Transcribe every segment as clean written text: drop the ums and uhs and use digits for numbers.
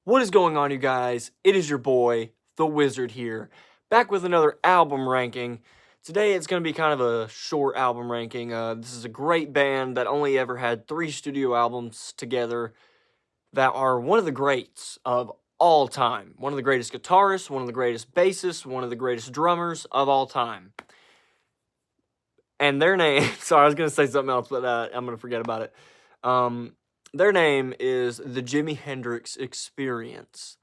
What is going on, you guys? It is your boy, the Wizard here, back with another album ranking. Today it's going to be kind of a short album ranking. This is a great band that only ever had 3 studio albums together that are one of the greats of all time. One of the greatest guitarists, one of the greatest bassists, one of the greatest drummers of all time. And their name, sorry, I was going to say something else, but I'm going to forget about it. Their name is the Jimi Hendrix Experience.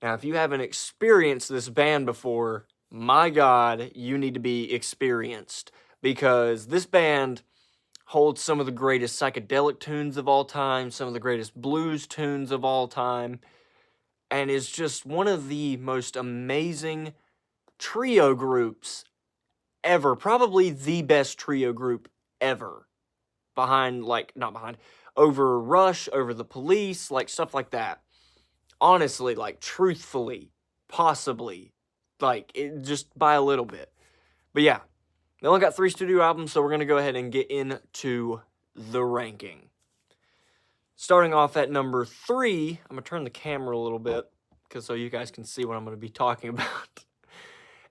Now, if you haven't experienced this band before, my God, you need to be experienced. Because this band holds some of the greatest psychedelic tunes of all time, some of the greatest blues tunes of all time, and is just one of the most amazing trio groups ever. Probably the best trio group ever. Not behind, over Rush, over the Police, like stuff like that. Honestly, like truthfully, possibly, just by a little bit. But yeah, they only got 3 studio albums, so we're going to go ahead and get into the ranking. Starting off at number 3, I'm going to turn the camera a little bit, so you guys can see what I'm going to be talking about.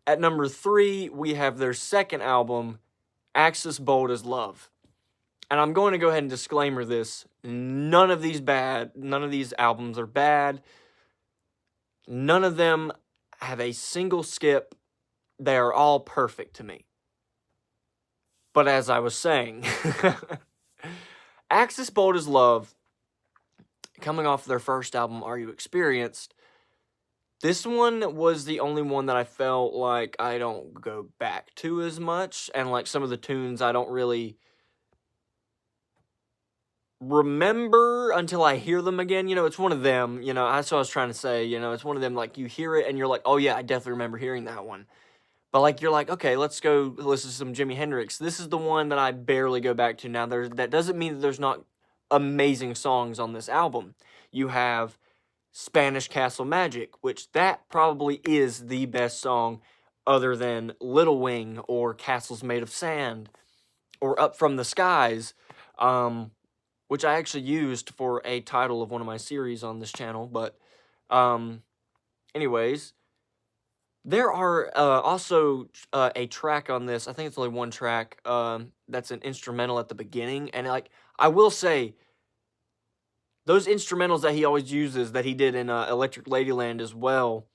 At number 3, we have their second album, Axis Bold as Love. And I'm going to go ahead and disclaimer this. None of these albums are bad. None of them have a single skip. They are all perfect to me. But as I was saying, Axis Bold as Love, coming off their first album, Are You Experienced? This one was the only one that I felt like I don't go back to as much. And like some of the tunes I don't really remember until I hear them again. It's one of them, that's what I was trying to say, it's one of them, like, you hear it and you're like, oh yeah, I definitely remember hearing that one. But like, you're like, okay, let's go listen to some Jimi Hendrix. This is the one that I barely go back to now. That doesn't mean that there's not amazing songs on this album. You have Spanish Castle Magic, which that probably is the best song other than Little Wing or Castles Made of Sand or Up From the Skies, which I actually used for a title of one of my series on this channel. But anyways, there are also a track on this. I think it's only one track that's an instrumental at the beginning. And like, I will say, those instrumentals that he always uses, that he did in Electric Ladyland as well,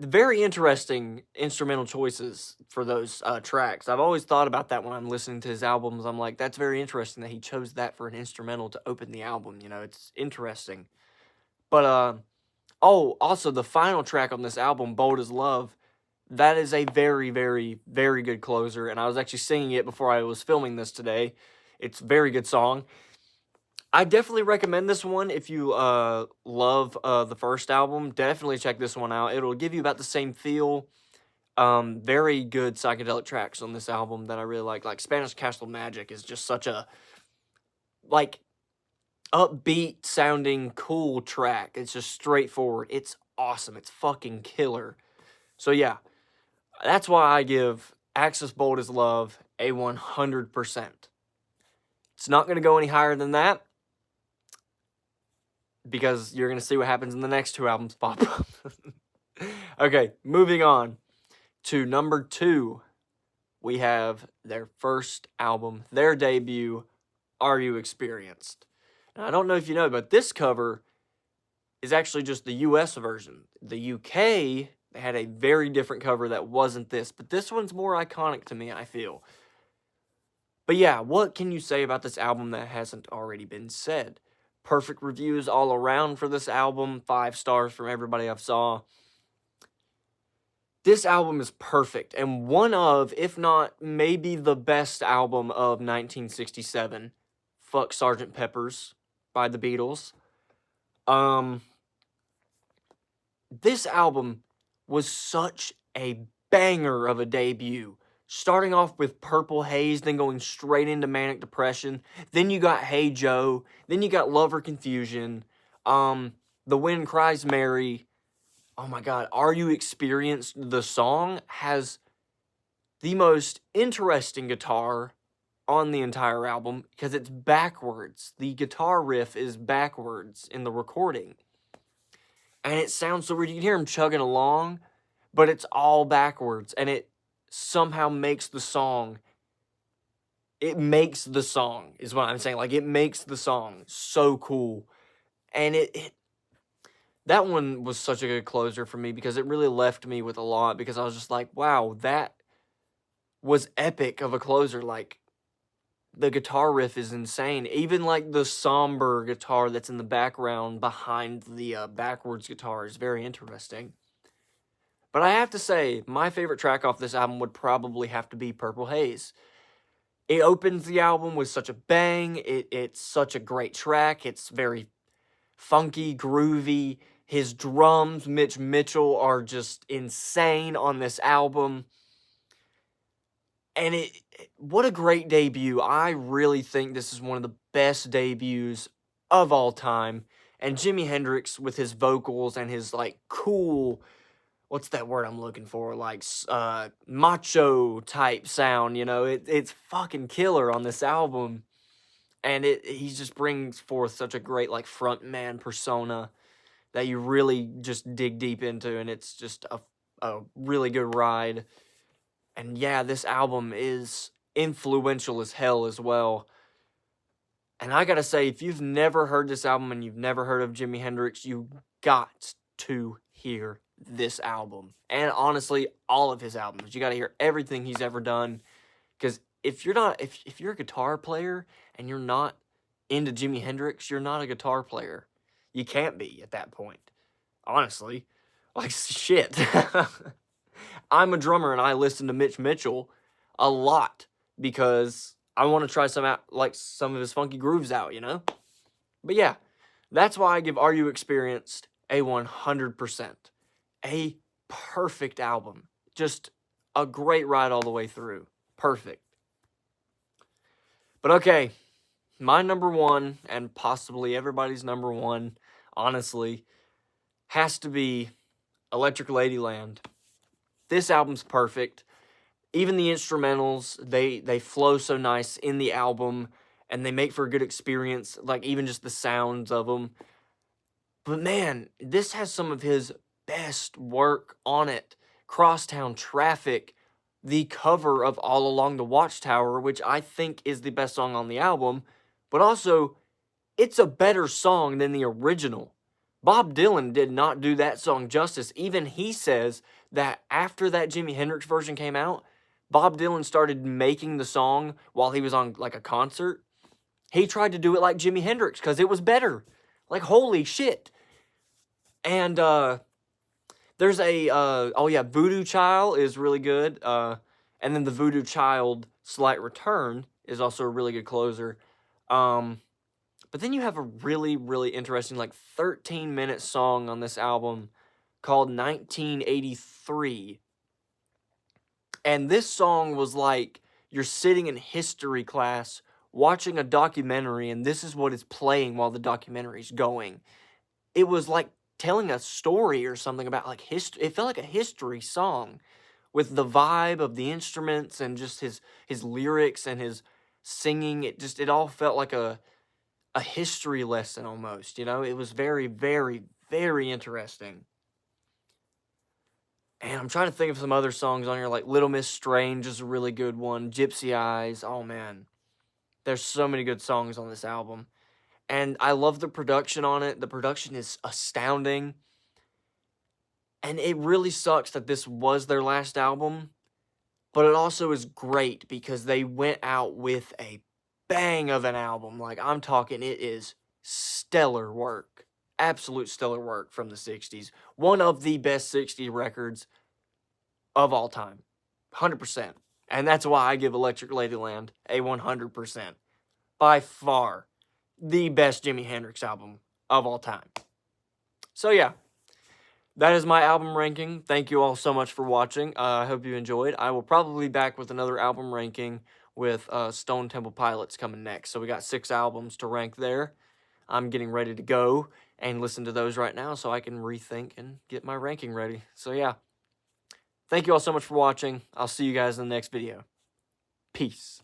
very interesting instrumental choices for those tracks. I've always thought about that when I'm listening to his albums. I'm like, that's very interesting that he chose that for an instrumental to open the album. It's interesting. But, also the final track on this album, Bold as Love, that is a very, very, very good closer. And I was actually singing it before I was filming this today. It's a very good song. I definitely recommend this one if you love the first album. Definitely check this one out. It'll give you about the same feel. Very good psychedelic tracks on this album that I really like. Like Spanish Castle Magic is just such a upbeat sounding cool track. It's just straightforward. It's awesome. It's fucking killer. So yeah, that's why I give Axis Bold as Love a 100%. It's not going to go any higher than that, because you're going to see what happens in the next 2 albums pop up. Okay, moving on to number 2. We have their first album, their debut, Are You Experienced? Now, I don't know if you know, but this cover is actually just the US version. The UK, they had a very different cover that wasn't this, but this one's more iconic to me, I feel. But yeah, what can you say about this album that hasn't already been said? Perfect reviews all around for this album. 5 stars from everybody I've saw. This album is perfect, and one of, if not maybe the best album of 1967. Fuck Sgt. Pepper's by the Beatles. This album was such a banger of a debut. Starting off with Purple Haze, then going straight into Manic Depression. Then you got Hey Joe. Then you got Love or Confusion. The Wind Cries Mary. Oh my God, Are You Experienced? The song has the most interesting guitar on the entire album because it's backwards. The guitar riff is backwards in the recording. and it sounds so weird. You can hear him chugging along, but it's all backwards, and it somehow makes the song. It makes the song, is what I'm saying. Like, it makes the song so cool. And that one was such a good closer for me because it really left me with a lot, because I was just like, wow, that was epic of a closer. Like, the guitar riff is insane. Even, like, the somber guitar that's in the background behind the backwards guitar is very interesting. But I have to say, my favorite track off this album would probably have to be Purple Haze. It opens the album with such a bang. It's such a great track. It's very funky, groovy. His drums, Mitch Mitchell, are just insane on this album. And what a great debut. I really think this is one of the best debuts of all time. And Jimi Hendrix, with his vocals and his, like, cool, what's that word I'm looking for? Like, macho type sound, you know? It's fucking killer on this album. And he just brings forth such a great, like, frontman persona that you really just dig deep into, and it's just a really good ride. And yeah, this album is influential as hell as well. And I gotta say, if you've never heard this album and you've never heard of Jimi Hendrix, you got to hear this album. And honestly, all of his albums. You gotta hear everything he's ever done. Because if you're a guitar player and you're not into Jimi Hendrix, you're not a guitar player. You can't be at that point. Honestly. Like, shit. I'm a drummer and I listen to Mitch Mitchell a lot because I want to try some of his funky grooves out, you know? But yeah, that's why I give Are You Experienced a 100%. A perfect album. Just a great ride all the way through. Perfect. But okay, my number one, and possibly everybody's number one, honestly, has to be Electric Ladyland. This album's perfect. Even the instrumentals, they flow so nice in the album, and they make for a good experience, like even just the sounds of them. But man, this has some of his best work on it. Crosstown Traffic, the cover of All Along the Watchtower, which I think is the best song on the album, but also, it's a better song than the original. Bob Dylan did not do that song justice. Even he says that after that Jimi Hendrix version came out, Bob Dylan started making the song while he was on, like, a concert. He tried to do it like Jimi Hendrix because it was better. Like, holy shit. And, there's Voodoo Child is really good. And then the Voodoo Child Slight Return is also a really good closer. But then you have a really, really interesting, like, 13-minute song on this album called 1983. And this song was like you're sitting in history class watching a documentary, and this is what is playing while the documentary's going. It was like telling a story or something about, like, history. It felt like a history song with the vibe of the instruments and just his lyrics and his singing. It all felt like a history lesson almost, you know? It was very, very, very interesting. And I'm trying to think of some other songs on here, like Little Miss Strange is a really good one. Gypsy Eyes, oh man. There's so many good songs on this album. And I love the production on it. The production is astounding. And it really sucks that this was their last album. But it also is great because they went out with a bang of an album. Like, I'm talking, it is stellar work. Absolute stellar work from the 60s. One of the best 60s records of all time. 100%. And that's why I give Electric Ladyland a 100%. By far, the best Jimi Hendrix album of all time. So yeah, that is my album ranking. Thank you all so much for watching. I hope you enjoyed. I will probably be back with another album ranking with Stone Temple Pilots coming next. So we got 6 albums to rank there. I'm getting ready to go and listen to those right now so I can rethink and get my ranking ready. So yeah, thank you all so much for watching. I'll see you guys in the next video. Peace.